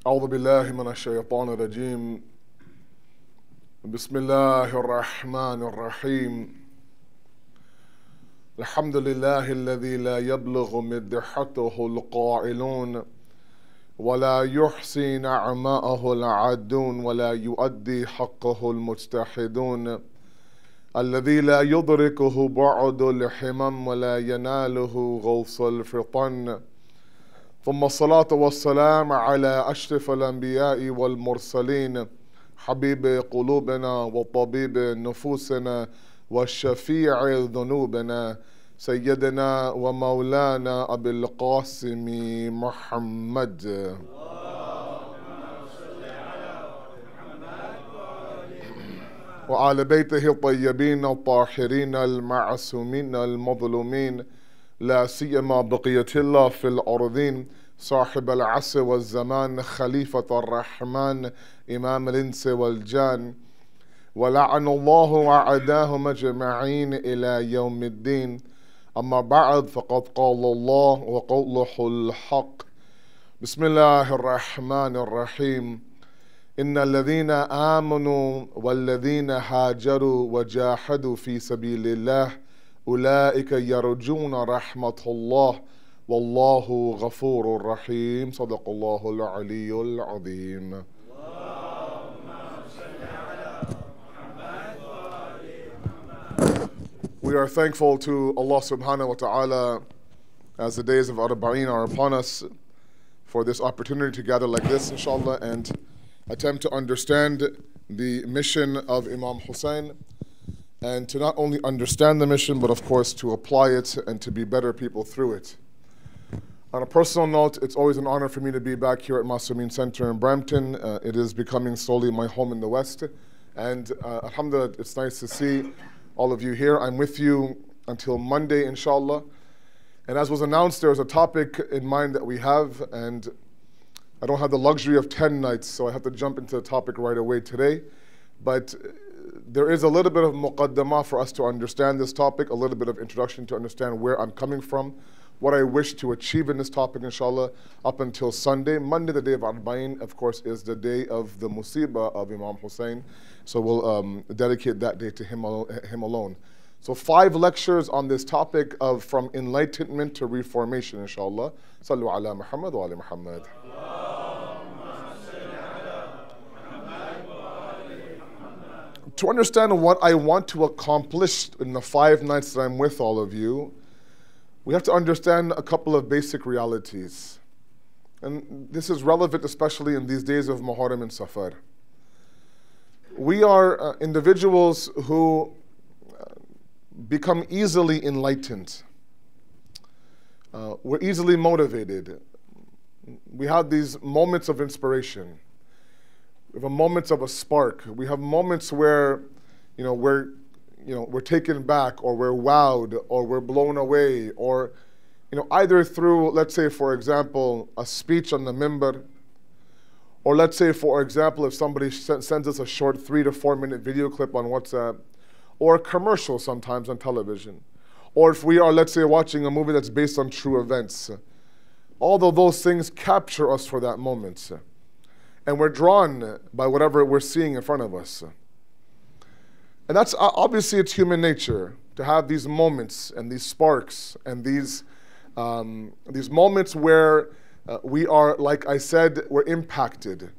أعوذ بالله من الشيطان الرجيم. بسم الله الرحمن الرحيم. الحمد لله الذي لا يبلغ مدحته القائلون ولا يحصي نعماءه العادون ولا يؤدي حقه المجتحدون، الذي لا يدركه بعد الحمم ولا يناله غوص الفطن، ثم الصلاة والسلام على أشرف الأنبياء والمرسلين، حبيب قلوبنا وطبيب نفوسنا والشفيع ذنوبنا، سيدنا ومولانا أبي القاسم محمد. وآل بيته الطيبين الطاهرين المعصومين المظلومين، لا سيما بقية الله في الأرضين، صاحب العصر والزمان، خليفة الرحمن، إمام الإنس والجان، ولعن الله وعداهم أجمعين إلى يوم الدين. أما بعد، فقد قال الله وقوله الحق. بسم الله الرحمن الرحيم. إن الذين آمنوا والذين هاجروا وجاهدوا في سبيل الله أولئك يرجون رحمة الله والله غفور رحيم. صدق الله العلي العظيم. We are thankful to Allah subhanahu wa ta'ala as the days of Arba'een are upon us for this opportunity to gather like this, inshallah, and attempt to understand the mission of Imam Hussein, and to not only understand the mission, but of course to apply it and to be better people through it. On a personal note, it's always an honor for me to be back here at Masumeen Center in Brampton. It is becoming slowly my home in the West, and alhamdulillah, it's nice to see all of you here. I'm with you until Monday, inshallah. And as was announced, there's a topic in mind that we have, and I don't have the luxury of 10 nights, so I have to jump into the topic right away today. But there is a little bit of muqaddamah for us to understand this topic, a little bit of introduction to understand where I'm coming from, what I wish to achieve in this topic, inshallah, up until Sunday. Monday, the day of Arba'een, of course, is the day of the musibah of Imam Hussein. So we'll dedicate that day to him alone. So 5 lectures on this topic of from enlightenment to reformation, inshallah. Sallu ala Muhammad wa ala Muhammad. To understand what I want to accomplish in the 5 nights that I'm with all of you, we have to understand a couple of basic realities. And this is relevant especially in these days of Muharram and Safar. We are individuals who become easily enlightened. We're easily motivated. We have these moments of inspiration. We have moments of a spark. We have moments where, we're taken back, or we're wowed, or we're blown away, or, either through, let's say, for example, a speech on the minbar, or let's say, for example, if somebody sends us a short 3 to 4 minute video clip on WhatsApp, or a commercial sometimes on television, or if we are, let's say, watching a movie that's based on true events. All of those things capture us for that moment. And we're drawn by whatever we're seeing in front of us. And that's obviously, it's human nature to have these moments and these sparks and these moments where we are, like I said, we're impacted.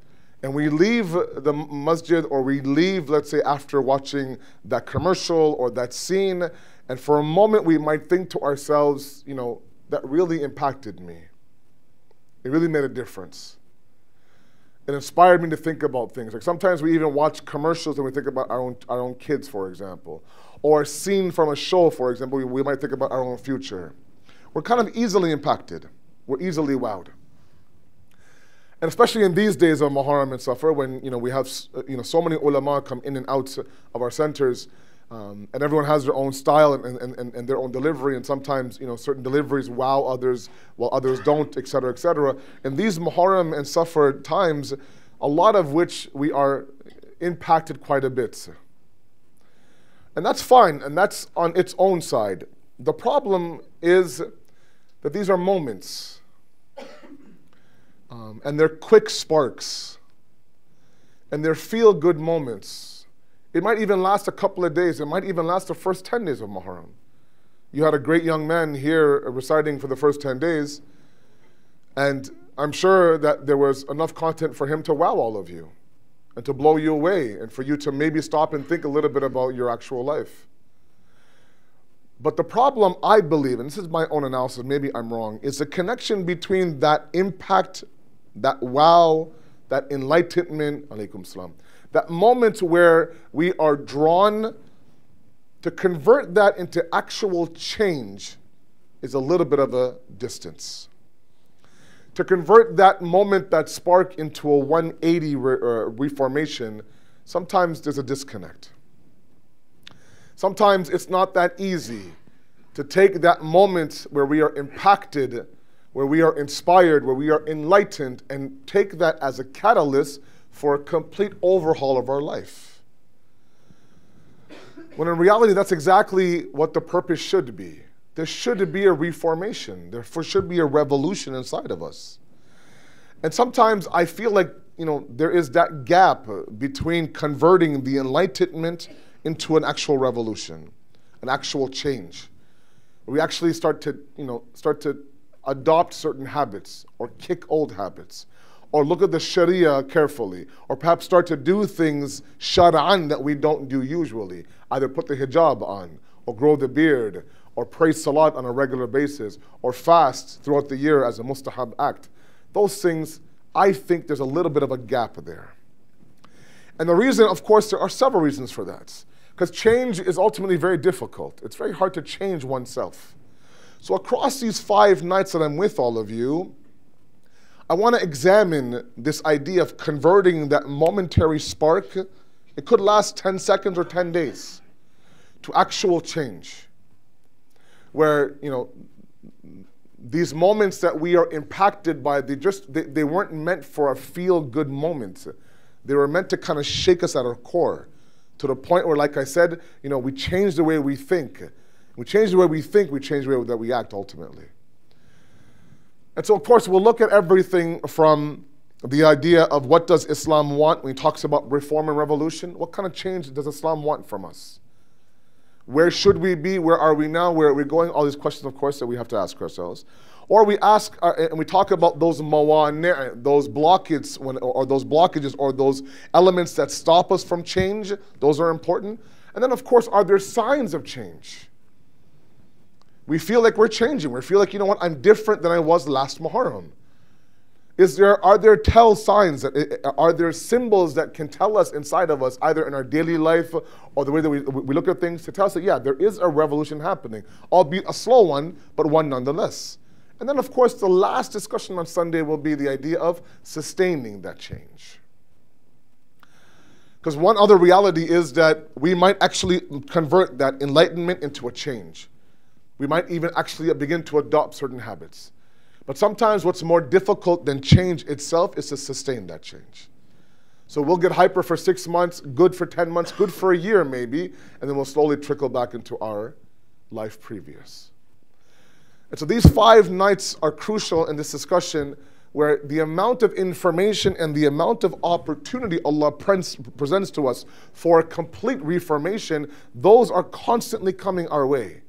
And we leave the masjid, or we leave, let's say, after watching that commercial or that scene, and for a moment we might think to ourselves, that really impacted me. It really made a difference. It inspired me to think about things. Like sometimes we even watch commercials and we think about our own kids, for example. Or a scene from a show, for example, we might think about our own future. We're kind of easily impacted. We're easily wowed. And especially in these days of Muharram and Safar, when we have so many ulama come in and out of our centers, and everyone has their own style and their own delivery, and sometimes certain deliveries wow others while others don't, etc., etc. In these Muharram and Safar times, a lot of which we are impacted quite a bit. And that's fine, and that's on its own side. The problem is that these are moments. And they're quick sparks. And they're feel-good moments. It might even last a couple of days. It might even last the first 10 days of Muharram. You had a great young man here reciting for the first 10 days, and I'm sure that there was enough content for him to wow all of you and to blow you away and for you to maybe stop and think a little bit about your actual life. But the problem, I believe, and this is my own analysis, maybe I'm wrong, is the connection between that impact, that wow, that enlightenment, alaykum salam, that moment where we are drawn to convert that into actual change is a little bit of a distance. To convert that moment, that spark, into a 180 reformation, sometimes there's a disconnect. Sometimes it's not that easy to take that moment where we are impacted, where we are inspired, where we are enlightened, and take that as a catalyst for a complete overhaul of our life. When in reality, that's exactly what the purpose should be. There should be a reformation. There should be a revolution inside of us. And sometimes I feel like, there is that gap between converting the enlightenment into an actual revolution, an actual change. We actually start to adopt certain habits or kick old habits, or look at the Sharia carefully, or perhaps start to do things shar'an that we don't do usually. Either put the hijab on, or grow the beard, or pray salat on a regular basis, or fast throughout the year as a mustahab act. Those things, I think there's a little bit of a gap there. And the reason, of course, there are several reasons for that. Because change is ultimately very difficult. It's very hard to change oneself. So across these 5 nights that I'm with all of you, I want to examine this idea of converting that momentary spark. It could last 10 seconds or 10 days to actual change. Where, these moments that we are impacted by, they weren't meant for a feel-good moment. They were meant to kind of shake us at our core to the point where, like I said, we change the way we think. We change the way we think, we change the way that we act ultimately. And so, of course, we'll look at everything from the idea of what does Islam want when he talks about reform and revolution. What kind of change does Islam want from us? Where should we be? Where are we now? Where are we going? All these questions, of course, that we have to ask ourselves. Or we ask, and we talk about those mawani', those blockages, or those elements that stop us from change. Those are important. And then, of course, are there signs of change? We feel like we're changing. We feel like, I'm different than I was last Muharram. Are there tell signs, are there symbols that can tell us inside of us, either in our daily life or the way that we look at things, to tell us that, yeah, there is a revolution happening, albeit a slow one, but one nonetheless. And then, of course, the last discussion on Sunday will be the idea of sustaining that change. Because one other reality is that we might actually convert that enlightenment into a change. We might even actually begin to adopt certain habits. But sometimes what's more difficult than change itself is to sustain that change. So we'll get hyper for 6 months, good for 10 months, good for a year maybe, and then we'll slowly trickle back into our life previous. And so these 5 nights are crucial in this discussion, where the amount of information and the amount of opportunity Allah presents to us for a complete reformation, those are constantly coming our way.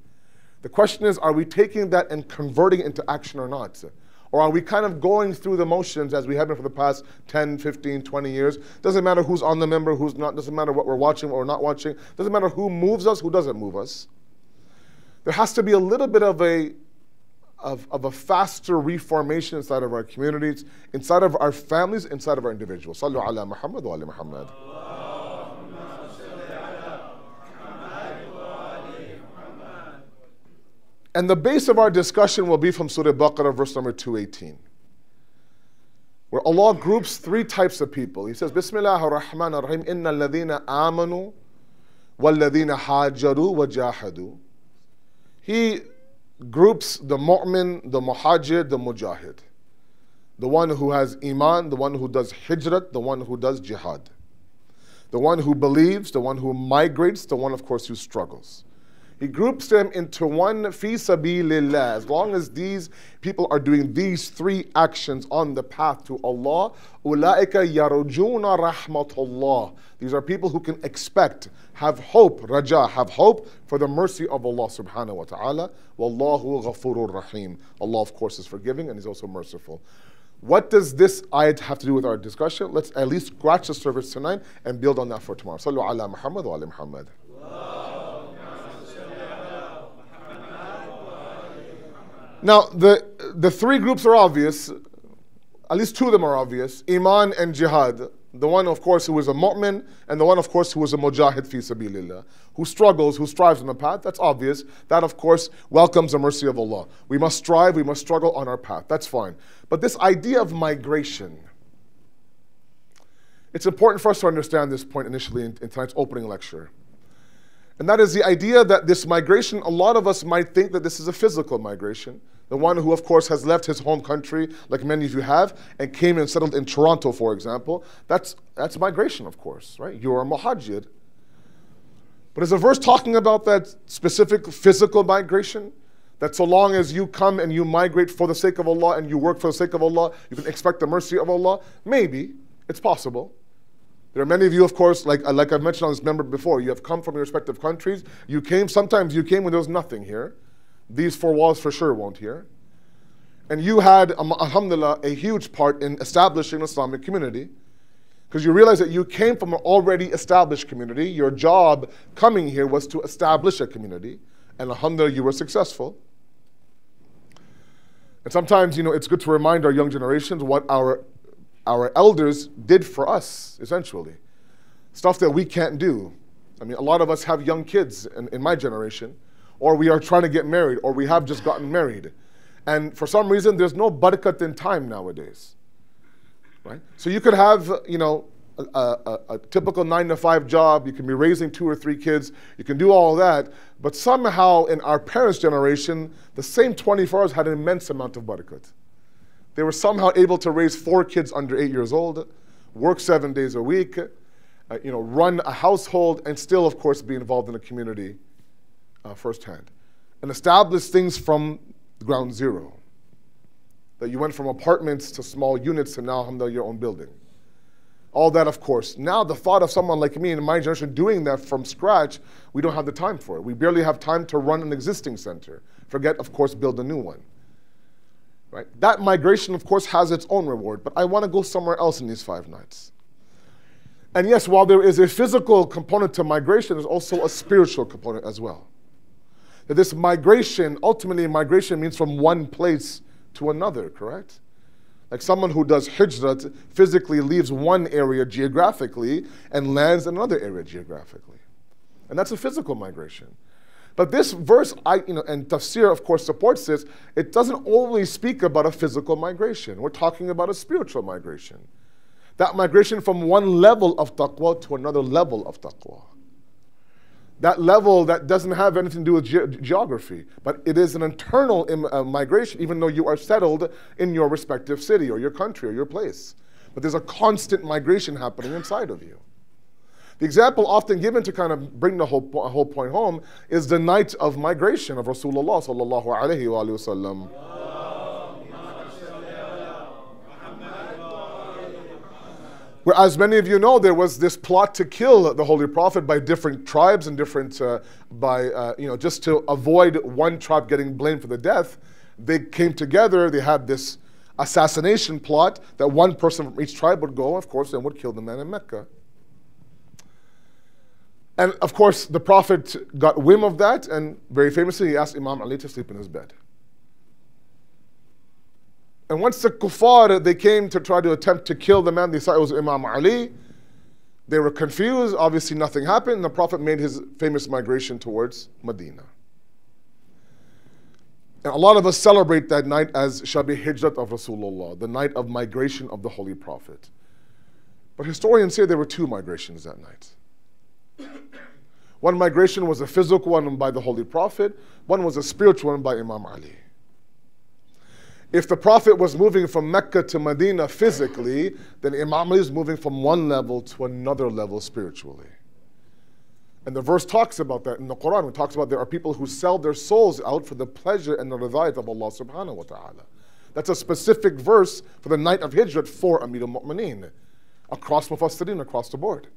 The question is, are we taking that and converting it into action or not? Or are we kind of going through the motions as we have been for the past 10, 15, 20 years? Doesn't matter who's on the member, who's not. Doesn't matter what we're watching, what we're not watching. Doesn't matter who moves us, who doesn't move us. There has to be a little bit of a faster reformation inside of our communities, inside of our families, inside of our individuals. Sallu ala Muhammad wa ali Muhammad. And the base of our discussion will be from Surah Baqarah, verse number 218, where Allah groups 3 types of people. He says, Bismillah ar-Rahman ar-Rahim, Inna alladhina amanu walladhina hajaru wa jahadu. He groups the mu'min, the muhajir, the mujahid. The one who has iman, the one who does hijrat, the one who does jihad. The one who believes, the one who migrates, the one, of course, who struggles. He groups them into one, fi sabilillah. As long as these people are doing these three actions on the path to Allah, ulaika yarujuna rahmatullah. These are people who can expect, have hope, raja, have hope for the mercy of Allah subhanahu wa ta'ala. Wallahu ghafurur rahim. Allah, of course, is forgiving and He's also merciful. What does this ayat have to do with our discussion? Let's at least scratch the surface tonight and build on that for tomorrow. Sallu ala Muhammad wa ala Muhammad. Now, the three groups are obvious. At least two of them are obvious. Iman and jihad. The one, of course, who is a mu'min, and the one, of course, who is a mujahid fi sabilillah, who struggles, who strives on the path. That's obvious. That, of course, welcomes the mercy of Allah. We must strive, we must struggle on our path. That's fine. But this idea of migration, it's important for us to understand this point initially in tonight's opening lecture. And that is the idea that this migration, a lot of us might think that this is a physical migration. The one who, of course, has left his home country, like many of you have, and came and settled in Toronto, for example. That's migration, of course, right? You're a muhajir. But is the verse talking about that specific physical migration? That so long as you come and you migrate for the sake of Allah and you work for the sake of Allah, you can expect the mercy of Allah? Maybe. It's possible. There are many of you, of course, like I've mentioned on this member before, you have come from your respective countries. Sometimes you came when there was nothing here. These four walls for sure won't here. And you had, alhamdulillah, a huge part in establishing an Islamic community. Because you realize that you came from an already established community. Your job coming here was to establish a community. And alhamdulillah, you were successful. And sometimes, it's good to remind our young generations what our elders did for us, essentially. Stuff that we can't do. I mean, a lot of us have young kids in my generation, or we are trying to get married, or we have just gotten married. And for some reason, there's no barakat in time nowadays, right? So you could have, a typical 9-to-5 job, you can be raising 2 or 3 kids, you can do all that, but somehow in our parents' generation, the same 24 hours had an immense amount of barakat. They were somehow able to raise 4 kids under 8 years old, work 7 days a week, run a household, and still, of course, be involved in the community firsthand. And establish things from ground zero. That you went from apartments to small units to now, alhamdulillah, your own building. All that, of course. Now, the thought of someone like me in my generation doing that from scratch, we don't have the time for it. We barely have time to run an existing center. Forget, of course, build a new one. Right? That migration, of course, has its own reward, but I want to go somewhere else in these 5 nights. And yes, while there is a physical component to migration, there's also a spiritual component as well. That this migration, ultimately migration means from one place to another, correct? Like someone who does hijrah physically leaves one area geographically and lands in another area geographically. And that's a physical migration. But this verse, and tafsir, of course, supports this. It doesn't always speak about a physical migration. We're talking about a spiritual migration. That migration from one level of taqwa to another level of taqwa. That level that doesn't have anything to do with geography, but it is an internal migration, even though you are settled in your respective city or your country or your place. But there's a constant migration happening inside of you. The example often given to kind of bring the whole point home is the night of migration of Rasulullah sallallahu alaihi wasallam. Where, as many of you know, there was this plot to kill the Holy Prophet by different tribes and different, just to avoid one tribe getting blamed for the death. They came together, they had this assassination plot that one person from each tribe would go, of course, and would kill the man in Mecca. And of course, the Prophet got whim of that, and very famously, he asked Imam Ali to sleep in his bed. And once the kuffar, they came to try to attempt to kill the man, they thought it was Imam Ali. They were confused, obviously nothing happened, and the Prophet made his famous migration towards Medina. And a lot of us celebrate that night as Shabi Hijrat of Rasulullah, the night of migration of the Holy Prophet. But historians say there were 2 migrations that night. One migration was a physical one by the Holy Prophet, one was a spiritual one by Imam Ali. If the Prophet was moving from Mecca to Medina physically, then Imam Ali is moving from one level to another level spiritually. And the verse talks about that in the Quran. It talks about there are people who sell their souls out for the pleasure and the ridayat of Allah subhanahu wa ta'ala. That's a specific verse for the night of Hijrat for Amir al-Mu'mineen. Across Mufassirin, across the board.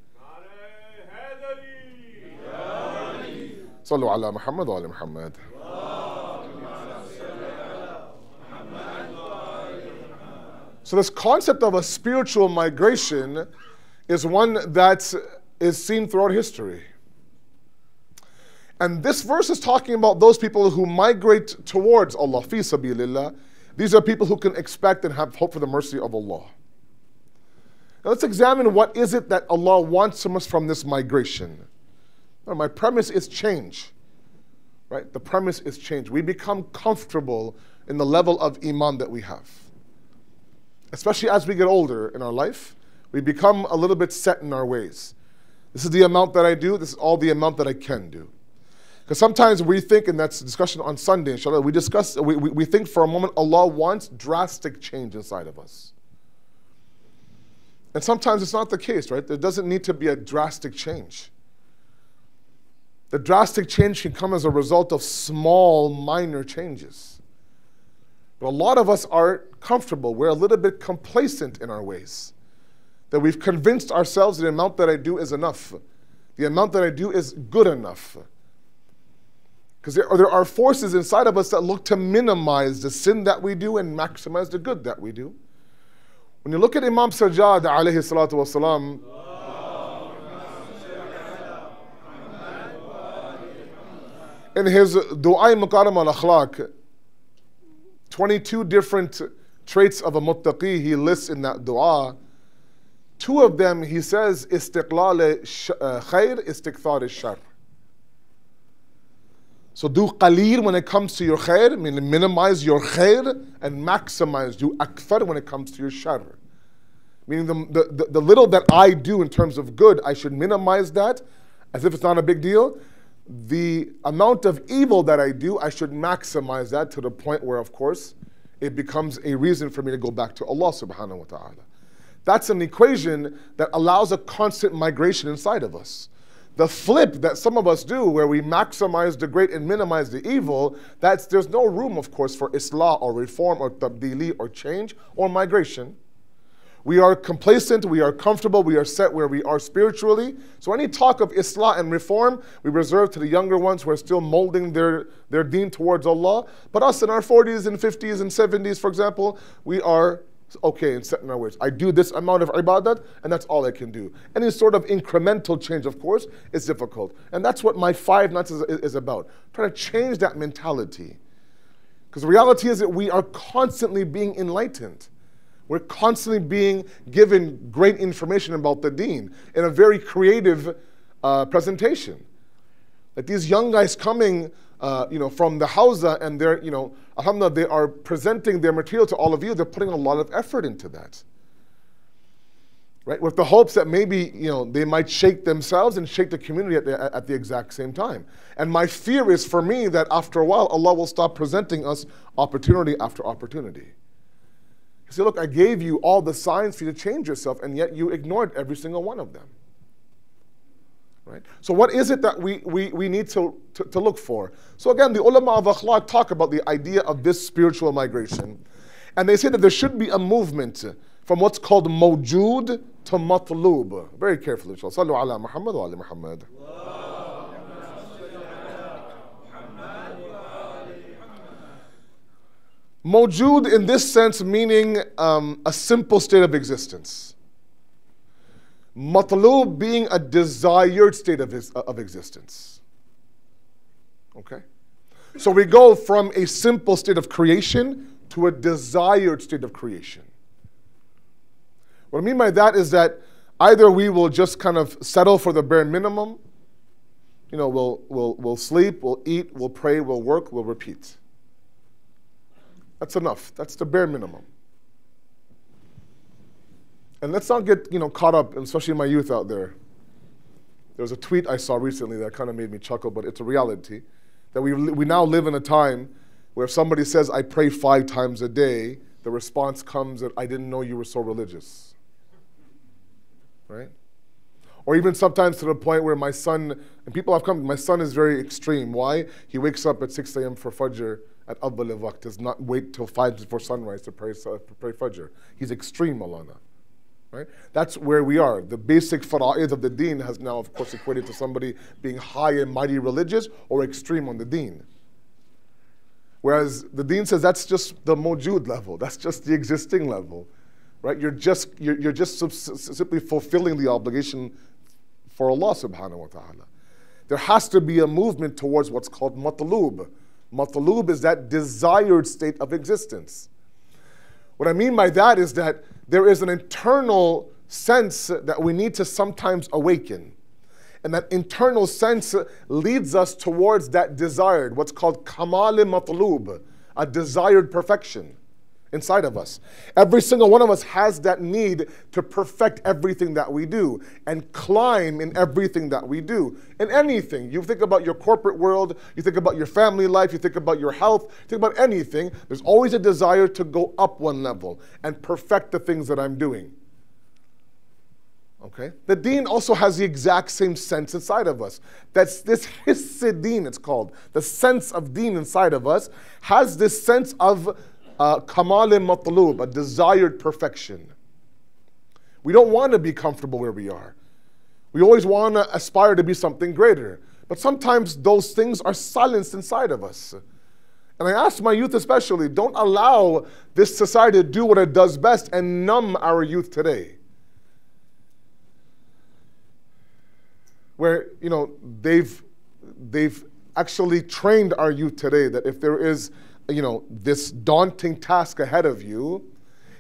Sallu ala Muhammad wa ala Muhammad. So this concept of a spiritual migration is one that is seen throughout history. And this verse is talking about those people who migrate towards Allah, fi sabilillah. These are people who can expect and have hope for the mercy of Allah. Now let's examine what is it that Allah wants from us from this migration. Now, my premise is change. Right? The premise is change. We become comfortable in the level of iman that we have. Especially as we get older in our life, we become a little bit set in our ways. This is the amount that I do, this is all the amount that I can do. Because sometimes we think, and that's a discussion on Sunday, inshallah, we think for a moment Allah wants drastic change inside of us. And sometimes it's not the case, right? There doesn't need to be a drastic change. The drastic change can come as a result of small, minor changes. But a lot of us are comfortable. We're a little bit complacent in our ways. That we've convinced ourselves the amount that I do is enough. The amount that I do is good enough. Because there are forces inside of us that look to minimize the sin that we do and maximize the good that we do. When you look at Imam Sajjad alayhi salatu wasalam, in his Du'a Muqaram al-Akhlaq, 22 different traits of a muttaqi he lists in that dua. 2 of them he says, istiqlal khair, istiqthar al-shar. So do qaleen when it comes to your khair, meaning minimize your khair, and maximize, do akthar when it comes to your shar. Meaning the little that I do in terms of good, I should minimize that as if it's not a big deal. The amount of evil that I do, I should maximize that to the point where, of course, it becomes a reason for me to go back to Allah subhanahu wa ta'ala. That's an equation that allows a constant migration inside of us. The flip that some of us do, where we maximize the great and minimize the evil, there's no room, of course, for islah or reform or tabdili or change or migration. We are complacent, we are comfortable, we are set where we are spiritually. So any talk of islah and reform, we reserve to the younger ones who are still molding their deen towards Allah. But us in our 40s and 50s and 70s, for example, we are okay and set in our ways. I do this amount of ibadat, and that's all I can do. Any sort of incremental change, of course, is difficult. And that's what my 5 nights is about. Trying to change that mentality. Because the reality is that we are constantly being enlightened. We're constantly being given great information about the deen in a very creative presentation. Like these young guys coming from the Hawza, and they're, alhamdulillah, they are presenting their material to all of you. They're putting a lot of effort into that. Right? With the hopes that maybe, they might shake themselves and shake the community at the exact same time. And my fear is for me that after a while, Allah will stop presenting us opportunity after opportunity. You say, look, I gave you all the signs for you to change yourself, and yet you ignored every single one of them. Right? So what is it that we need to look for? So again, the ulama of akhlaq talk about the idea of this spiritual migration. And they say that there should be a movement from what's called mawjood to matlub. Very carefully, inshallah. Sallu ala Muhammad wa ala Muhammad. Mawjood in this sense meaning a simple state of existence. Matlub being a desired state of existence. Okay? So we go from a simple state of creation to a desired state of creation. What I mean by that is that either we will just kind of settle for the bare minimum, we'll sleep, we'll eat, we'll pray, we'll work, we'll repeat. That's enough. That's the bare minimum. And let's not get caught up, especially in my youth out there. There was a tweet I saw recently that kind of made me chuckle, but it's a reality. That we now live in a time where if somebody says, I pray 5 times a day, the response comes that I didn't know you were so religious. Right? Or even sometimes to the point where my son, and people have come, my son is very extreme. Why? He wakes up at 6 a.m. for Fajr at Awwal al-Waqt, does not wait till 5 before sunrise to pray Fajr. He's extreme, Maulana. Right? That's where we are. The basic fara'id of the deen has now, of course, equated to somebody being high and mighty religious or extreme on the deen. Whereas the deen says that's just the mawjood level. That's just the existing level. Right? You're just simply fulfilling the obligation for Allah subhanahu wa ta'ala. There has to be a movement towards what's called matlub. Matlub is that desired state of existence. What I mean by that is that there is an internal sense that we need to sometimes awaken. And that internal sense leads us towards that desired, what's called kamal-i-matlub, a desired perfection inside of us. Every single one of us has that need to perfect everything that we do and climb in everything that we do. In anything, you think about your corporate world, you think about your family life, you think about your health, you think about anything, there's always a desire to go up one level and perfect the things that I'm doing. Okay? The deen also has the exact same sense inside of us. That's this hiss deen, it's called. The sense of deen inside of us has this sense of kamal-i-matlub, a desired perfection. We don't want to be comfortable where we are. We always want to aspire to be something greater. But sometimes those things are silenced inside of us. And I ask my youth especially, don't allow this society to do what it does best and numb our youth today. Where, you know, they've actually trained our youth today that if there is, you know, this daunting task ahead of you,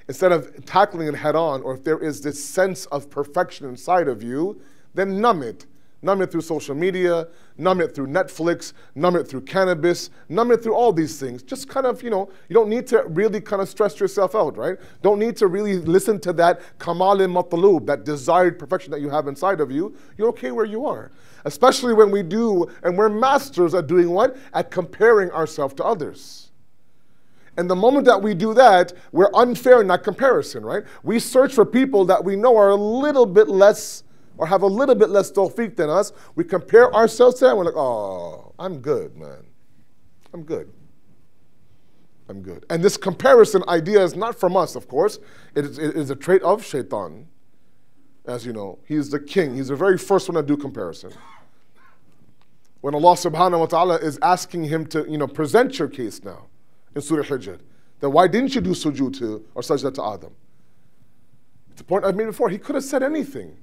instead of tackling it head on, or if there is this sense of perfection inside of you, then numb it. Numb it through social media, numb it through Netflix, numb it through cannabis, numb it through all these things. Just kind of, you know, you don't need to really kind of stress yourself out, right? Don't need to really listen to that kamal-i-matlub, that desired perfection that you have inside of you. You're okay where you are. Especially when we do, and we're masters at doing what? At comparing ourselves to others. And the moment that we do that, we're unfair in that comparison, right? We search for people that we know are a little bit less, or have a little bit less tawfiq than us. We compare ourselves to them, we're like, oh, I'm good, man. I'm good. I'm good. And this comparison idea is not from us, of course. It is a trait of shaitan. As you know, he's the king. He's the very first one to do comparison. When Allah subhanahu wa ta'ala is asking him to, you know, present your case now, in Surah Hijr, then why didn't you do sujood to or sajda to Adam? The point I made before, he could have said anything.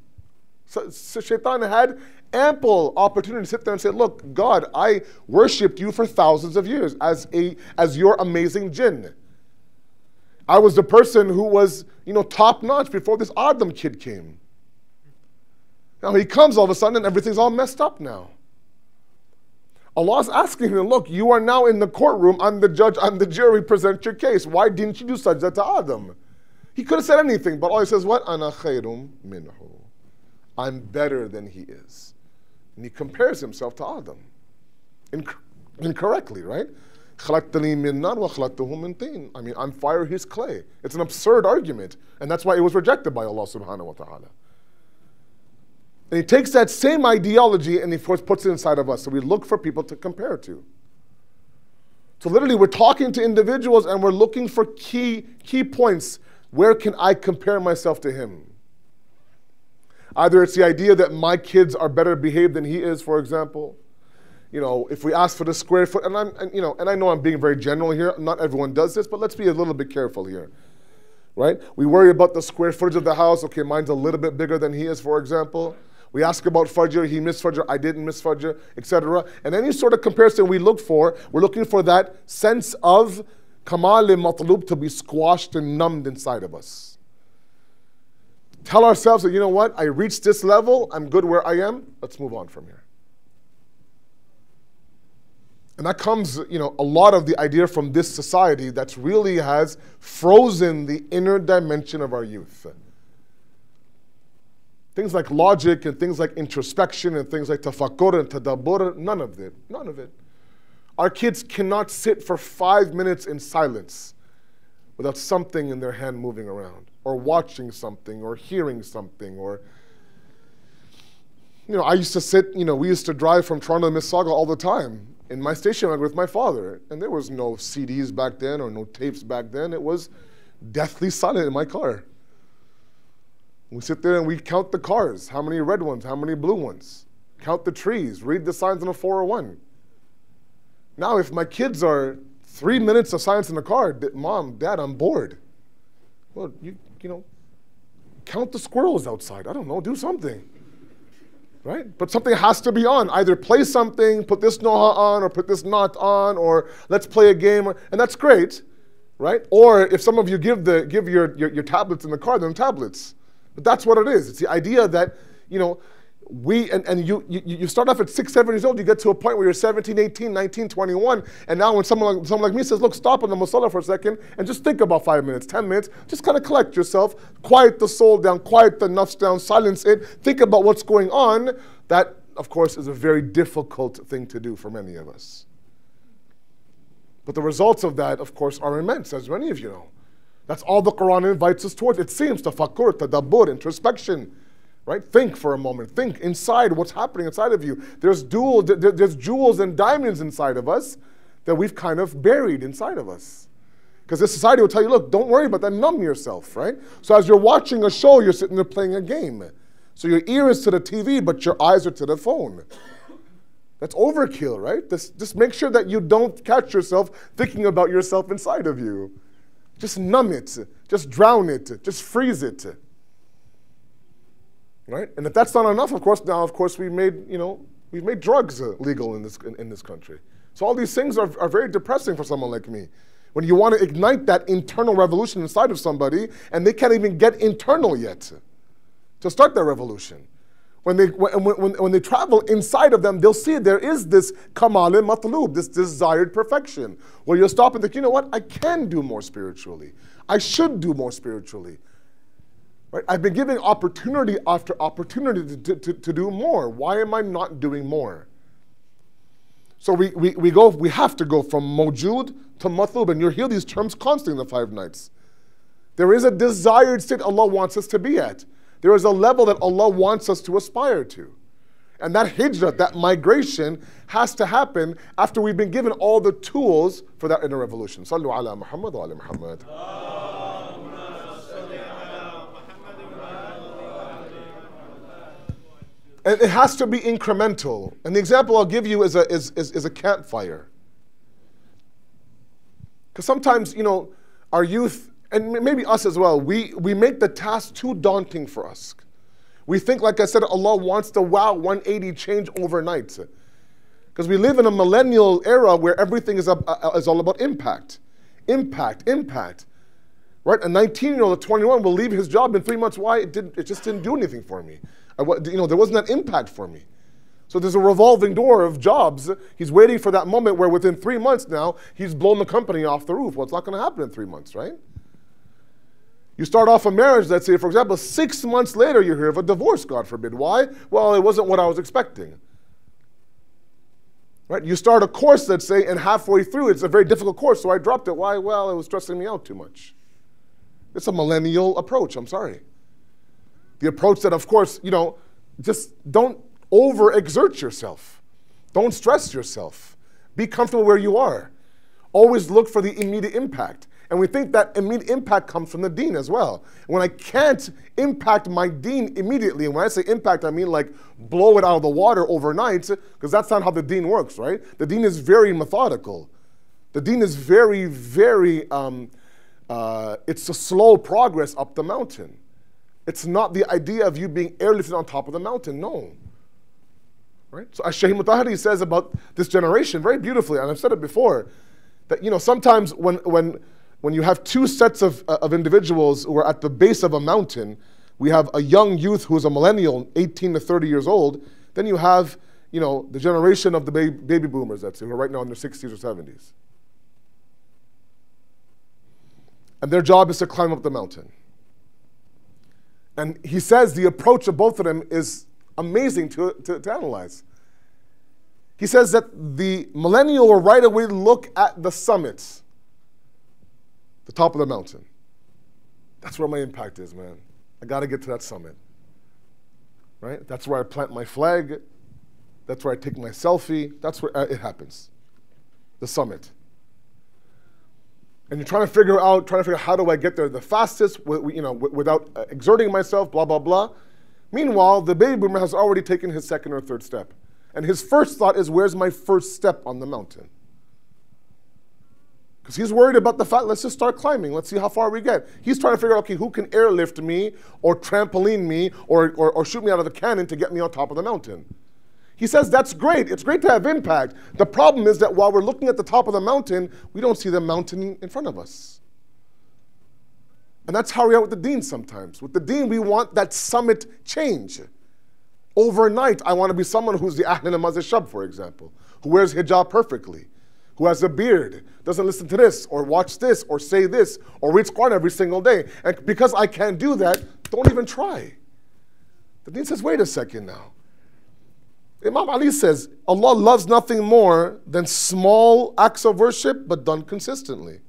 So Shaitan had ample opportunity to sit there and say, look, God, I worshipped you for thousands of years as your amazing jinn. I was the person who was, you know, top notch before this Adam kid came. Now he comes all of a sudden and everything's all messed up now. Allah's asking him, look, you are now in the courtroom, I'm the judge, I'm the jury, present your case. Why didn't you do sajda to Adam? He could have said anything, but Allah says, what? Ana khayrum minhu. I'm better than he is. And he compares himself to Adam. Incorrectly, right? خلقتني من نار وخلقته من طين. I mean, I'm fire, he's clay. It's an absurd argument, and that's why it was rejected by Allah subhanahu wa ta'ala. And he takes that same ideology and he puts it inside of us. So we look for people to compare to. So literally we're talking to individuals and we're looking for key points. Where can I compare myself to him? Either it's the idea that my kids are better behaved than he is, for example. You know, if we ask for the square foot, and I know I'm being very general here. Not everyone does this, but let's be a little bit careful here. Right? We worry about the square footage of the house. Okay, mine's a little bit bigger than he is, for example. We ask about Fajr, he missed Fajr, I didn't miss Fajr, etc. And any sort of comparison we look for, we're looking for that sense of kamal-i-matlub to be squashed and numbed inside of us. Tell ourselves that, you know what, I reached this level, I'm good where I am, let's move on from here. And that comes, you know, a lot of the idea from this society that really has frozen the inner dimension of our youth. Things like logic and things like introspection and things like tafakkur and tadabbur, none of it, none of it. Our kids cannot sit for 5 minutes in silence without something in their hand moving around, or watching something, or hearing something, or I used to sit, we used to drive from Toronto to Mississauga all the time in my station wagon with my father. And there was no CDs back then or no tapes back then. It was deathly silent in my car. We sit there and we count the cars. How many red ones? How many blue ones? Count the trees. Read the signs on a 401. Now, if my kids are 3 minutes of silence in the car, Mom, Dad, I'm bored. Well, count the squirrels outside. I don't know, do something. Right? But something has to be on. Either play something, put this noha on, or put this not on, or let's play a game, and that's great, right? Or if some of you give your tablets in the car, then tablets. But that's what it is. It's the idea that, you start off at 6, 7 years old, you get to a point where you're 17, 18, 19, 21, and now when someone like me says, look, stop on the musalla for a second and just think about 5 minutes, 10 minutes, just kind of collect yourself, quiet the soul down, quiet the nuts down, silence it, think about what's going on. That, of course, is a very difficult thing to do for many of us. But the results of that, of course, are immense, as many of you know. That's all the Quran invites us towards. It seems tafakkur, tadabbur, introspection. Right? Think for a moment. Think inside what's happening inside of you. There's jewels and diamonds inside of us that we've kind of buried inside of us. Because this society will tell you, look, don't worry about that, numb yourself, right? So as you're watching a show, you're sitting there playing a game. So your ear is to the TV, but your eyes are to the phone. That's overkill, right? Just make sure that you don't catch yourself thinking about yourself inside of you. Just numb it. Just drown it. Just freeze it. Right? And if that's not enough, of course, now, we've made drugs legal in this country. So all these things are very depressing for someone like me. When you want to ignite that internal revolution inside of somebody, and they can't even get internal yet to start that revolution. When they travel inside of them, they'll see there is this kamal matlub, this desired perfection, where you'll stop and think, you know what, I can do more spiritually. I should do more spiritually. Right? I've been given opportunity after opportunity to do more. Why am I not doing more? So we have to go from mawjood to matlub, and you'll hear these terms constantly in the 5 nights. There is a desired state Allah wants us to be at. There is a level that Allah wants us to aspire to. And that hijrah, that migration, has to happen after we've been given all the tools for that inner revolution. Sallu ala Muhammad wa ala Muhammad. And it has to be incremental. And the example I'll give you is a campfire. Because sometimes, our youth, and maybe us as well, we make the task too daunting for us. We think, like I said, Allah wants to 180 change overnight. Because we live in a millennial era where everything is all about impact. Impact, impact. Right? A 19-year-old at 21 will leave his job in 3 months. Why? It just didn't do anything for me. There wasn't that impact for me. So there's a revolving door of jobs. He's waiting for that moment where within 3 months now, he's blown the company off the roof. Well, it's not going to happen in 3 months, right? You start off a marriage, let's say, for example, 6 months later, you hear of a divorce, God forbid. Why? Well, it wasn't what I was expecting. Right? You start a course, let's say, and halfway through, it's a very difficult course, so I dropped it. Why? Well, it was stressing me out too much. It's a millennial approach, I'm sorry. The approach that, of course, just don't overexert yourself. Don't stress yourself. Be comfortable where you are. Always look for the immediate impact. And we think that immediate impact comes from the deen as well. When I can't impact my deen immediately, and when I say impact, I mean like blow it out of the water overnight, because that's not how the deen works, right? The deen is very methodical. The deen is very, very, it's a slow progress up the mountain. It's not the idea of you being airlifted on top of the mountain, no. Right? So Shaykh Mutahari says about this generation very beautifully, and I've said it before, that sometimes when you have 2 sets of individuals who are at the base of a mountain, we have a young youth who is a millennial, 18 to 30 years old, then you have the generation of the baby boomers, let's say, who are right now in their 60s or 70s. And their job is to climb up the mountain. And he says the approach of both of them is amazing to analyze. He says that the millennial will right away look at the summits, the top of the mountain. That's where my impact is, man. I got to get to that summit. right? That's where I plant my flag. That's where I take my selfie. That's where it happens. The summit. And you're trying to figure out how do I get there the fastest, without exerting myself, blah, blah, blah. Meanwhile, the baby boomer has already taken his second or third step. And his first thought is, where's my first step on the mountain? Because he's worried about the fact, let's just start climbing. Let's see how far we get. He's trying to figure out, okay, who can airlift me or trampoline me or shoot me out of the cannon to get me on top of the mountain? He says that's great. It's great to have impact. The problem is that while we're looking at the top of the mountain, we don't see the mountain in front of us. And that's how we are with the deen sometimes. With the deen, we want that summit change. Overnight, I want to be someone who's the Ahl Namaz Shab, for example, who wears hijab perfectly, who has a beard, doesn't listen to this, or watch this, or say this, or reads Quran every single day. And because I can't do that, don't even try. The deen says, wait a second now. Imam Ali says, Allah loves nothing more than small acts of worship, but done consistently.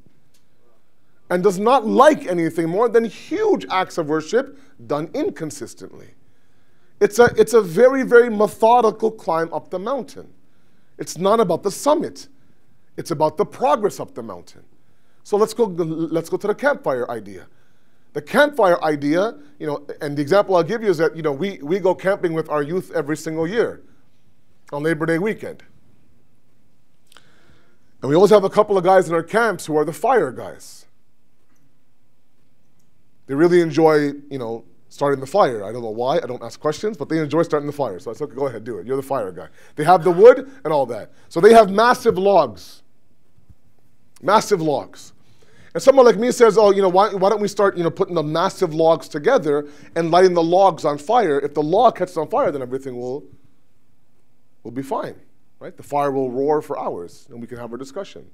And does not like anything more than huge acts of worship done inconsistently. It's a very, very methodical climb up the mountain. It's not about the summit. It's about the progress up the mountain. So let's go to the campfire idea. The campfire idea, and the example I'll give you is that, we go camping with our youth every single year on Labor Day weekend. And we always have a couple of guys in our camps who are the fire guys. They really enjoy, starting the fire. I don't know why, I don't ask questions, but they enjoy starting the fire. So I said, okay, go ahead, do it. You're the fire guy. They have the wood and all that. So they have massive logs. Massive logs. And someone like me says, oh, why don't we start, putting the massive logs together and lighting the logs on fire? If the log catches on fire, then everything will be fine, right? The fire will roar for hours, and we can have our discussion.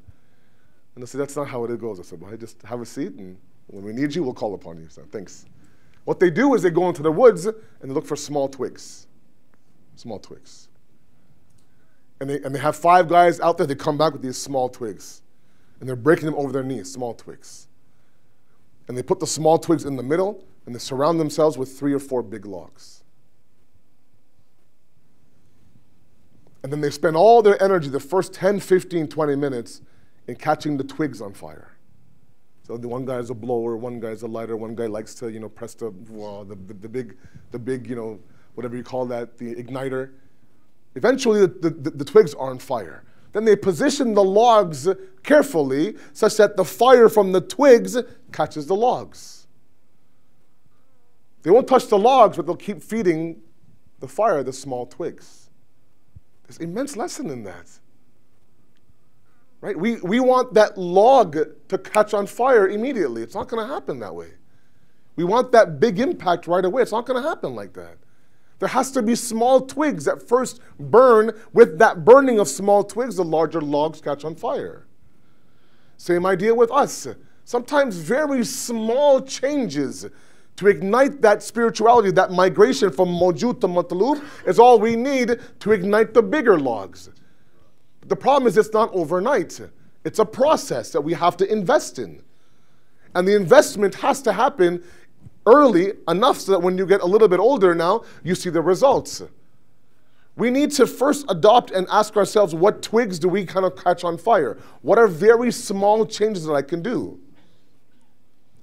And they said, that's not how it goes. I said, well, just have a seat, and when we need you, we'll call upon you. So thanks. What they do is they go into the woods, and they look for small twigs. Small twigs. And they have 5 guys out there, they come back with these small twigs. And they're breaking them over their knees, small twigs. And they put the small twigs in the middle, and they surround themselves with 3 or 4 big logs. And then they spend all their energy, the first 10, 15, 20 minutes, in catching the twigs on fire. So the one guy is a blower, one guy is a lighter, one guy likes to, press the big, whatever you call that, the igniter. Eventually, the twigs are on fire. Then they position the logs carefully such that the fire from the twigs catches the logs. They won't touch the logs, but they'll keep feeding the fire the small twigs. There's an immense lesson in that. Right? We want that log to catch on fire immediately. It's not going to happen that way. We want that big impact right away. It's not going to happen like that. There has to be small twigs that first burn. With that burning of small twigs, the larger logs catch on fire. Same idea with us. Sometimes very small changes to ignite that spirituality, that migration from mawjud to matlub, is all we need to ignite the bigger logs. The problem is it's not overnight. It's a process that we have to invest in. And the investment has to happen early enough so that when you get a little bit older now, you see the results. We need to first adopt and ask ourselves, what twigs do we kind of catch on fire? What are very small changes that I can do?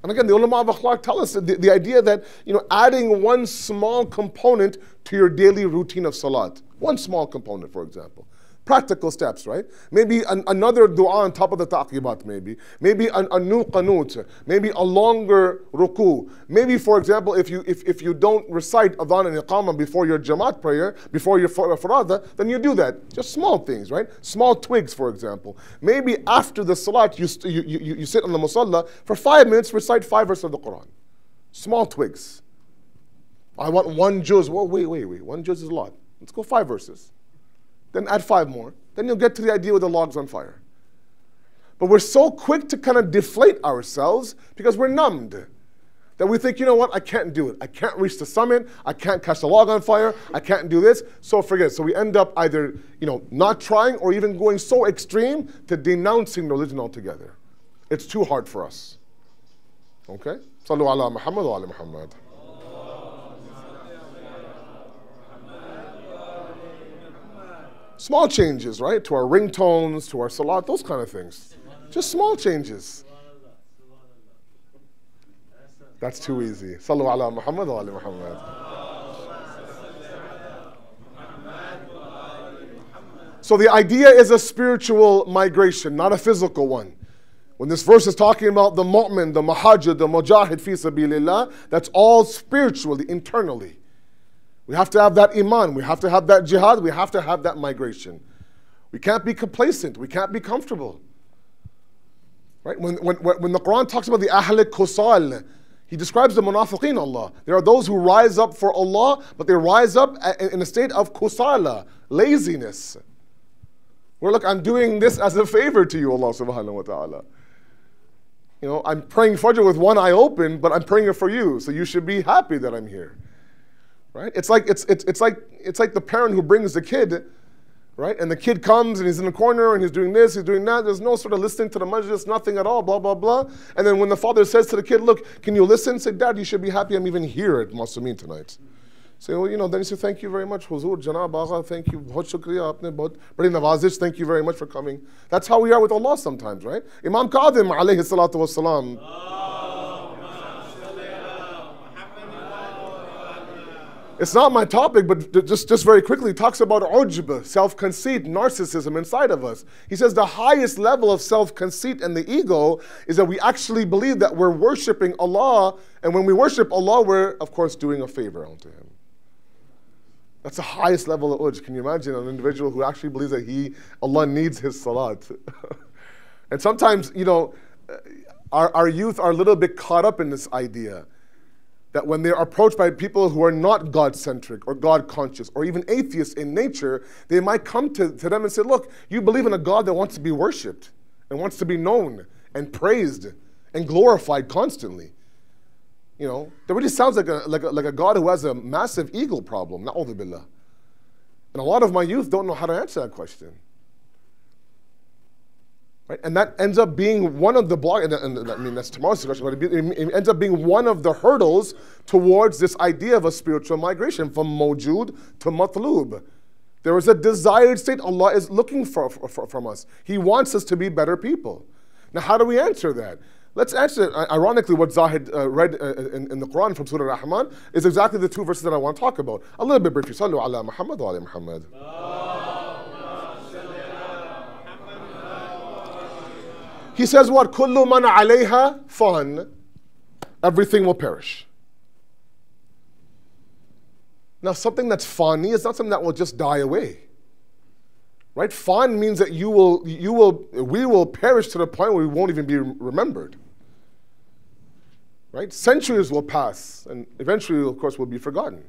And again, the ulama of akhlaq tell us the idea that adding one small component to your daily routine of salat, one small component, for example. Practical steps, right? Maybe another dua on top of the taqibat, maybe a new qanut, maybe a longer ruku. Maybe, for example, if you don't recite adhan and iqamah before your jamaat prayer, before your farada, then you do that. Just small things, right? Small twigs, for example. Maybe after the salat, you sit on the musalla for 5 minutes, recite 5 verses of the Quran. Small twigs. I want 1 juz. Well, wait. 1 juz is a lot. Let's go 5 verses. Then add 5 more. Then you'll get to the idea with the logs on fire. But we're so quick to kind of deflate ourselves because we're numbed. That we think, I can't do it. I can't reach the summit. I can't catch the log on fire. I can't do this. So forget it. So we end up either, not trying or even going so extreme to denouncing religion altogether. It's too hard for us. Okay? Sallu ala Muhammad wa ala Muhammad. Small changes, right? To our ringtones, to our salat, those kind of things. Just small changes. That's too easy. Sallu ala Muhammad wa ali Muhammad. So the idea is a spiritual migration, not a physical one. When this verse is talking about the mu'min, the muhajir, the mujahid fi sabilillah, that's all spiritually, internally. We have to have that iman, we have to have that jihad, we have to have that migration. We can't be complacent, we can't be comfortable. Right? When the Quran talks about the ahl kusal, he describes the munafiqeen Allah. There are those who rise up for Allah, but they rise up in a state of kusala, laziness. Where look, I'm doing this as a favor to you, Allah subhanahu wa ta'ala. You know, I'm praying Fajr with one eye open, but I'm praying it for you, so you should be happy that I'm here. Right? It's like the parent who brings the kid, right? And the kid comes and he's in the corner and he's doing this, he's doing that. There's no sort of listening to the majlis, nothing at all, blah, blah, blah. And then when the father says to the kid, look, can you listen? Say, Dad, you should be happy I'm even here at Masumeen tonight. Say, well, you know, then you say, thank you very much, Huzur, Janab Agha, thank you, bahut shukriya, aapne bahut badi nawazish, thank you very much for coming. That's how we are with Allah sometimes, right? Imam Qadim, alayhi salatu wassalam, it's not my topic, but just very quickly, he talks about ujb, self-conceit, narcissism inside of us. He says the highest level of self-conceit and the ego is that we actually believe that we're worshiping Allah, and when we worship Allah, we're, of course, doing a favor unto Him. That's the highest level of ujb. Can you imagine an individual who actually believes that Allah needs his salat? And sometimes, you know, our youth are a little bit caught up in this idea that when they're approached by people who are not God-centric or God-conscious or even atheists in nature, they might come to them and say, look, you believe in a God that wants to be worshipped and wants to be known and praised and glorified constantly. You know, that really sounds like a God who has a massive ego problem, na'udhu billah. And a lot of my youth don't know how to answer that question. Right? And that ends up being one of the and I mean, that's tomorrow's discussion, but it ends up being one of the hurdles towards this idea of a spiritual migration from mawjood to matlub. There is a desired state Allah is looking for from us. He wants us to be better people. Now, how do we answer that? Let's answer it. Ironically, what Zahid read in the Quran from Surah Rahman is exactly the two verses that I want to talk about. A little bit briefly. Sallu ala Muhammad wa ala Muhammad. He says what? Kullu man alayha fan. Everything will perish. Now, something that's fani is not something that will just die away. Right? Fan means that we will perish to the point where we won't even be remembered. Right? Centuries will pass, and eventually, of course, will be forgotten.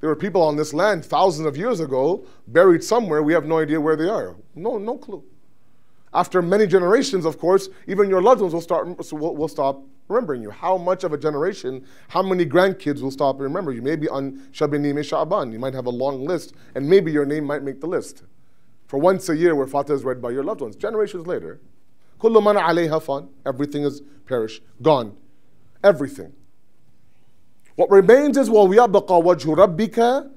There were people on this land thousands of years ago, buried somewhere. We have no idea where they are. No clue. After many generations, of course, even your loved ones will stop remembering you. How much of a generation, how many grandkids will stop and remember you? Maybe on Shabinime Sha'ban, you might have a long list, and maybe your name might make the list. For once a year where Fatiha is read by your loved ones. Generations later, Kullu man alayha fan, everything is perished, gone. Everything. What remains is وَيَبْقَى وَجْهُ رَبِّكَ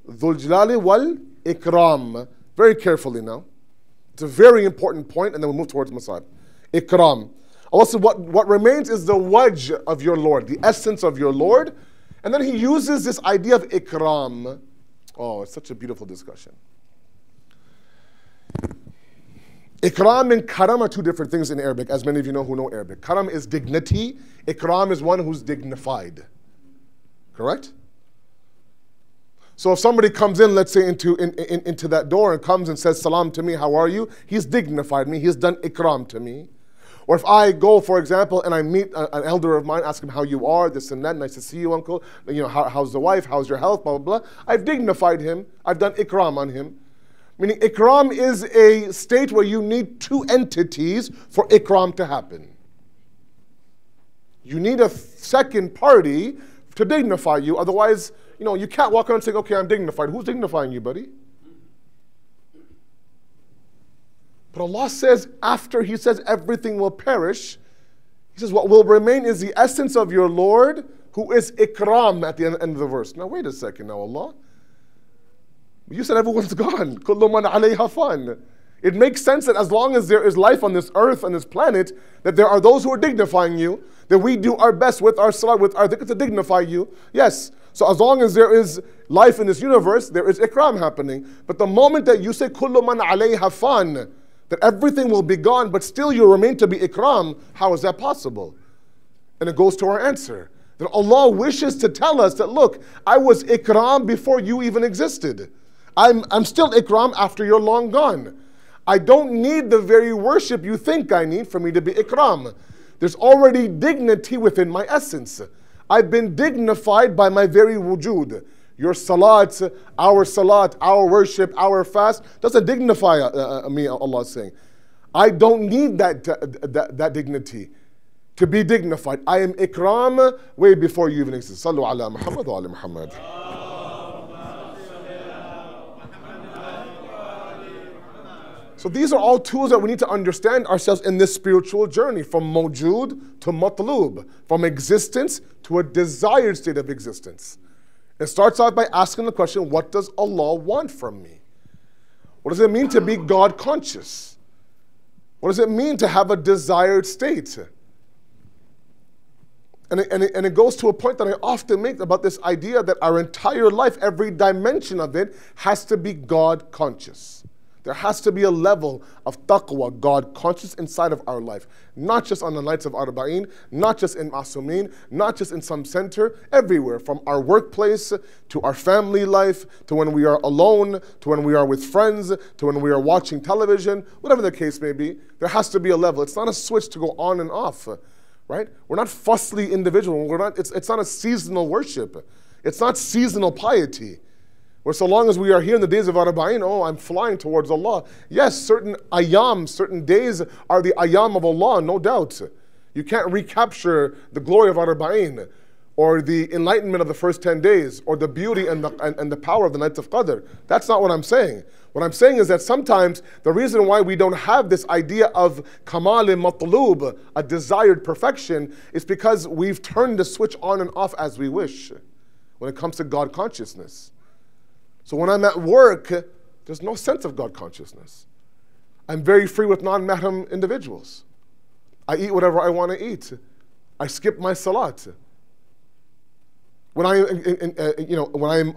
ذُو الْجَلَالِ وَالْإِكْرَامِ. Very carefully now. It's a very important point, and then we'll move towards Masad. Ikram. Also, what remains is the wajh of your Lord, the essence of your Lord. And then he uses this idea of ikram. Oh, it's such a beautiful discussion. Ikram and karam are two different things in Arabic, as many of you know who know Arabic. Karam is dignity. Ikram is one who's dignified. Correct? So if somebody comes in, let's say, into that door and comes and says, salam to me, how are you? He's dignified me. He's done ikram to me. Or if I go, for example, and I meet an elder of mine, ask him how you are, this and that, nice to see you, uncle. You know, how's the wife? How's your health? Blah, blah, blah. I've dignified him. I've done ikram on him. Meaning ikram is a state where you need two entities for ikram to happen. You need a second party to dignify you. Otherwise, you know, you can't walk around and say, okay, I'm dignified. Who's dignifying you, buddy? But Allah says, after He says everything will perish, He says what will remain is the essence of your Lord, who is ikram at the end of the verse. Now, wait a second now, Allah. You said everyone's gone. كُلُّ مَنْ عَلَيْهَا فَانٍ. It makes sense that as long as there is life on this earth, on this planet, that there are those who are dignifying you, that we do our best with our salah, with our dhikr to dignify you. Yes. So as long as there is life in this universe, there is ikram happening. But the moment that you say كُلُّ مَنْ عَلَيْهَا فَانٍ, that everything will be gone, but still you remain to be ikram, how is that possible? And it goes to our answer. That Allah wishes to tell us that, look, I was ikram before you even existed. I'm still ikram after you're long gone. I don't need the very worship you think I need for me to be ikram. There's already dignity within my essence. I've been dignified by my very wujud. Your salat, our worship, our fast doesn't dignify me, Allah is saying. I don't need that dignity to be dignified. I am ikram way before you even exist. Sallu ala Muhammad wa ala Muhammad. So these are all tools that we need to understand ourselves in this spiritual journey, from mawjood to matlub, from existence to a desired state of existence. It starts out by asking the question, what does Allah want from me? What does it mean to be God conscious? What does it mean to have a desired state? And it goes to a point that I often make about this idea that our entire life, every dimension of it, has to be God conscious. There has to be a level of taqwa, God conscious inside of our life. Not just on the nights of Arba'een, not just in Masumin, not just in some center, everywhere. From our workplace, to our family life, to when we are alone, to when we are with friends, to when we are watching television, whatever the case may be, there has to be a level. It's not a switch to go on and off, right? We're not fussy individuals. It's not a seasonal worship. It's not seasonal piety. Where so long as we are here in the days of Arba'een, oh, I'm flying towards Allah. Yes, certain ayam, certain days are the ayam of Allah, no doubt. You can't recapture the glory of Arba'een, or the enlightenment of the first 10 days, or the beauty and the power of the nights of Qadr. That's not what I'm saying. What I'm saying is that sometimes the reason why we don't have this idea of kamal matlub, a desired perfection, is because we've turned the switch on and off as we wish when it comes to God consciousness. So when I'm at work, there's no sense of God consciousness. I'm very free with non-mahram individuals. I eat whatever I want to eat. I skip my salat. When I'm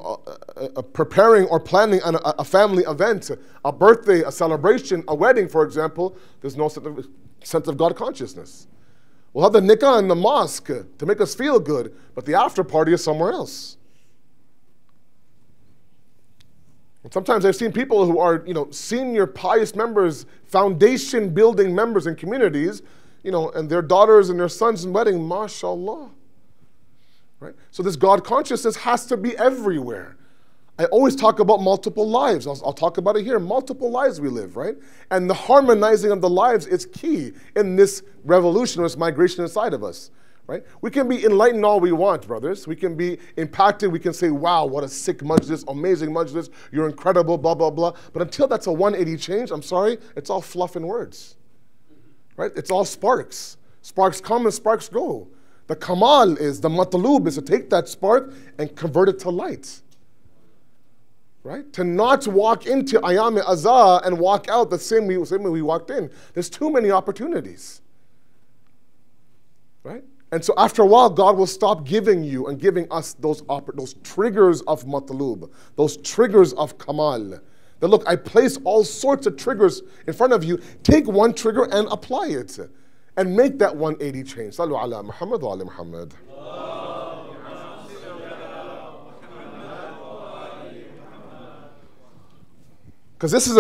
preparing or planning a family event, a birthday, a celebration, a wedding, for example, there's no sense of God consciousness. We'll have the nikah in the mosque to make us feel good, but the after party is somewhere else. And sometimes I've seen people who are, senior pious members, foundation building members in communities, and their daughters and their sons in wedding, mashallah. Right? So this God consciousness has to be everywhere. I always talk about multiple lives. I'll talk about it here. Multiple lives we live, right? And the harmonizing of the lives is key in this revolution, this migration inside of us. Right? We can be enlightened all we want, brothers. We can be impacted. We can say, wow, what a sick majlis, amazing majlis, you're incredible, blah, blah, blah. But until that's a 180 change, I'm sorry, it's all fluff and words. Right? It's all sparks. Sparks come and sparks go. The kamal is, the matlub is to take that spark and convert it to light. Right? To not walk into ayam azah and walk out the same way we walked in. There's too many opportunities. Right? And so after a while, God will stop giving you and giving us those triggers of matlub, those triggers of kamal. That look, I place all sorts of triggers in front of you. Take one trigger and apply it. And make that 180 change. Sallu ala Muhammad wa ala Muhammad. Because this is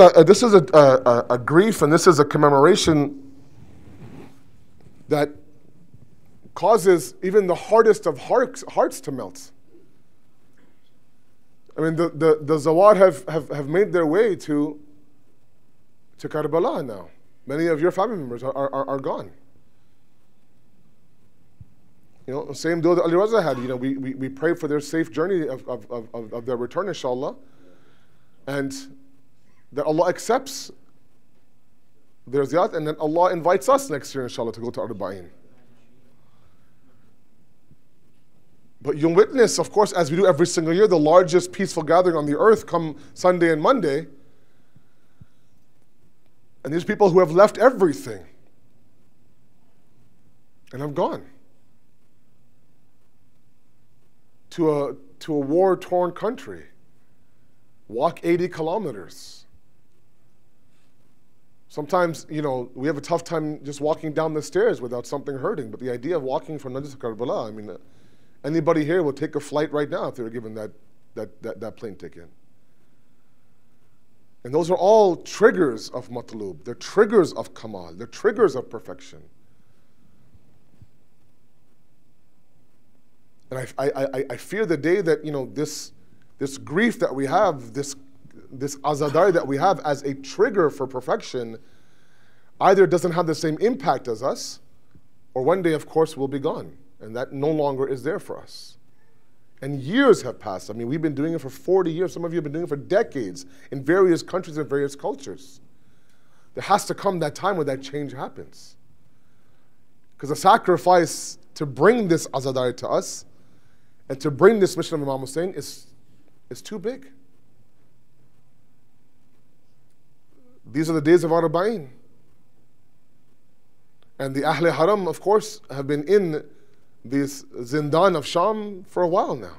a grief and this is a commemoration that causes even the hardest of hearts to melt. I mean, the Zawar have made their way to Karbala now. Many of your family members are gone. Same dua that Ali Raza had. We pray for their safe journey of their return, inshallah, and that Allah accepts their ziyat, and then Allah invites us next year, inshallah, to go to Arba'een. But you'll witness, of course, as we do every single year, the largest peaceful gathering on the earth come Sunday and Monday. And these people who have left everything and have gone to a war-torn country, walk 80 kilometers. Sometimes, we have a tough time just walking down the stairs without something hurting. But the idea of walking from Najd to Karbala, I mean, anybody here will take a flight right now if they were given that plane ticket. And those are all triggers of matlub. They're triggers of kamal. They're triggers of perfection. And I fear the day that, this grief that we have, this azadari that we have as a trigger for perfection, either doesn't have the same impact as us, or one day, of course, will be gone. And that no longer is there for us. And years have passed. I mean, we've been doing it for 40 years. Some of you have been doing it for decades in various countries and various cultures. There has to come that time where that change happens. Because the sacrifice to bring this azadari to us and to bring this mission of Imam Hussein is too big. These are the days of Arba'in. And the Ahl Haram, of course, have been in this Zindan of Sham for a while now.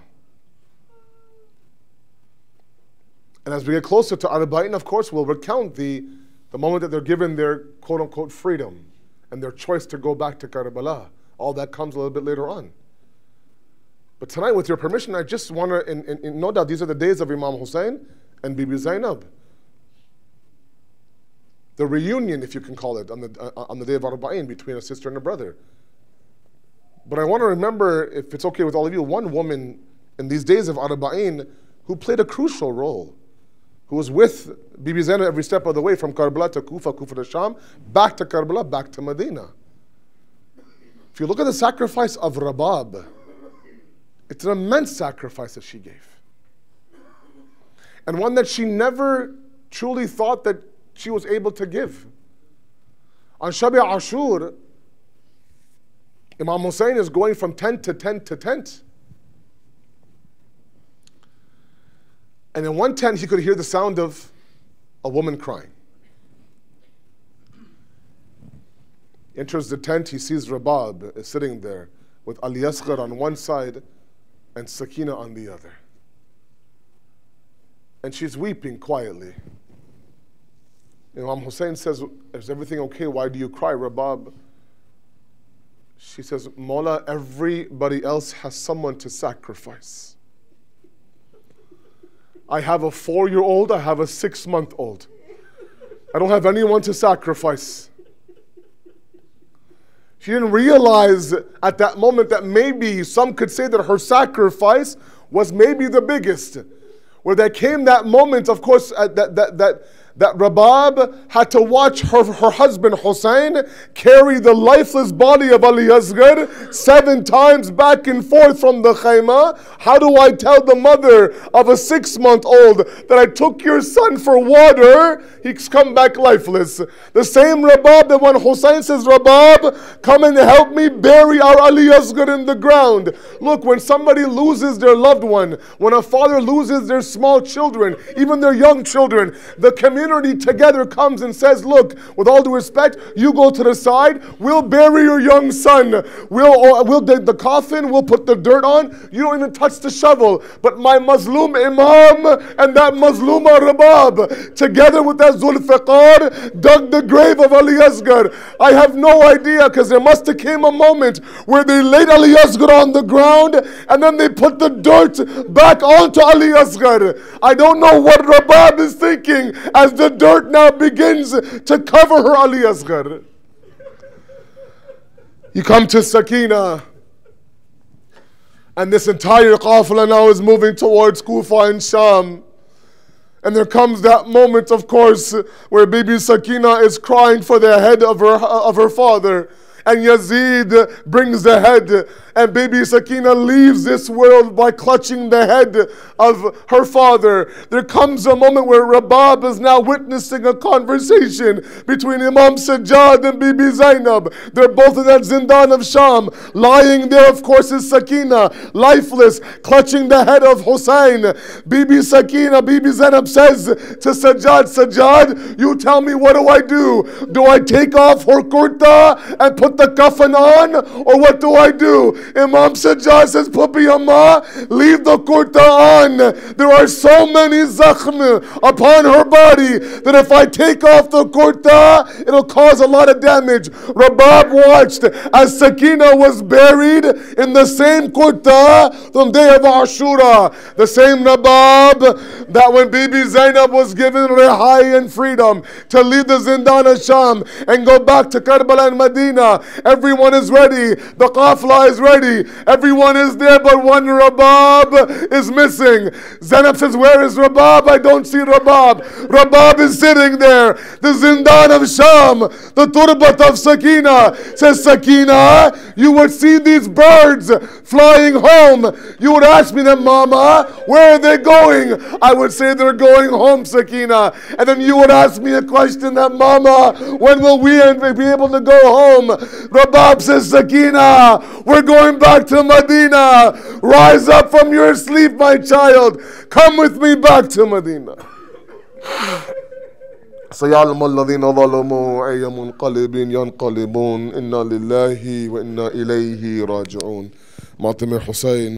And as we get closer to Arba'in, of course, we'll recount the moment that they're given their quote-unquote freedom and their choice to go back to Karbala. All that comes a little bit later on. But tonight, with your permission, I just want to, no doubt, these are the days of Imam Hussein and Bibi Zainab. The reunion, if you can call it, on the day of Arba'in between a sister and a brother. But I want to remember, if it's okay with all of you, one woman in these days of Arba'in who played a crucial role, who was with Bibi Zainab every step of the way from Karbala to Kufa, Kufa to Sham, back to Karbala, back to Medina. If you look at the sacrifice of Rabab, it's an immense sacrifice that she gave. And one that she never truly thought that she was able to give. On Shab Ashur, Imam Hussein is going from tent to tent to tent. And in one tent, he could hear the sound of a woman crying. Enters the tent, he sees Rabab is sitting there with Ali Asghar on one side and Sakina on the other. And she's weeping quietly. Imam Hussein says, "Is everything okay? Why do you cry, Rabab?" She says, "Mawla, everybody else has someone to sacrifice. I have a 4-year-old, I have a 6-month-old. I don't have anyone to sacrifice." She didn't realize at that moment that maybe some could say that her sacrifice was maybe the biggest. Where there came that moment, of course, that Rabab had to watch her husband Hussein carry the lifeless body of Ali Asghar 7 times back and forth from the khayma. How do I tell the mother of a 6-month-old that I took your son for water? He's come back lifeless. The same Rabab that when Hussein says, "Rabab, come and help me bury our Ali Asghar in the ground." Look, when somebody loses their loved one, when a father loses their small children, even their young children, the community together comes and says, "Look, with all due respect, you go to the side, we'll bury your young son. We'll dig the coffin, we'll put the dirt on, you don't even touch the shovel. But my Mazlum Imam and that Mazluma Rabab, together with that Zulfiqar, dug the grave of Ali Asghar." I have no idea, because there must have came a moment where they laid Ali Asghar on the ground and then they put the dirt back onto Ali Asghar. I don't know what Rabab is thinking as the dirt now begins to cover her Ali Asghar. You come to Sakina, and this entire qafla now is moving towards Kufa and Sham. And there comes that moment, of course, where Bibi Sakina is crying for the head of her father. And Yazid brings the head, And baby Sakina leaves this world by clutching the head of her father. There comes a moment where Rabab is now witnessing a conversation between Imam Sajjad and Bibi Zainab. They're both in that Zindan of Sham. Lying there, of course, is Sakina, lifeless, clutching the head of Hussein. Bibi Sakina, Bibi Zainab says to Sajjad, Sajjad, you tell me, what do I do? Do I take off her kurta and put the kafan on? Or what do I do? Imam Sajjad says, Pupi Amma, leave the kurta on. There are so many zakhm upon her body that if I take off the kurta, it'll cause a lot of damage. Rabab watched as Sakina was buried in the same kurta from day of Ashura. The same Rabab that when Bibi Zainab was given rehai and freedom to leave the Zindan of Sham and go back to Karbala and Medina. Everyone is ready. The qafla is ready. Everyone is there, but one Rabab is missing. Zainab says, where is Rabab? I don't see Rabab. Rabab is sitting there. The Zindan of Sham, the turbat of Sakina. Says, Sakina, you would see these birds flying home. You would ask me then, Mama, where are they going? I would say they're going home, Sakina. And then you would ask me a question that, Mama, when will we be able to go home? Rabab says, Sakina, we're going back to Medina. Rise up from your sleep, my child. Come with me back to Medina. سيعلم الذين ظلموا أي منقلب ينقلبون إنا لله وإنا إليه راجعون. ماطمة حسين.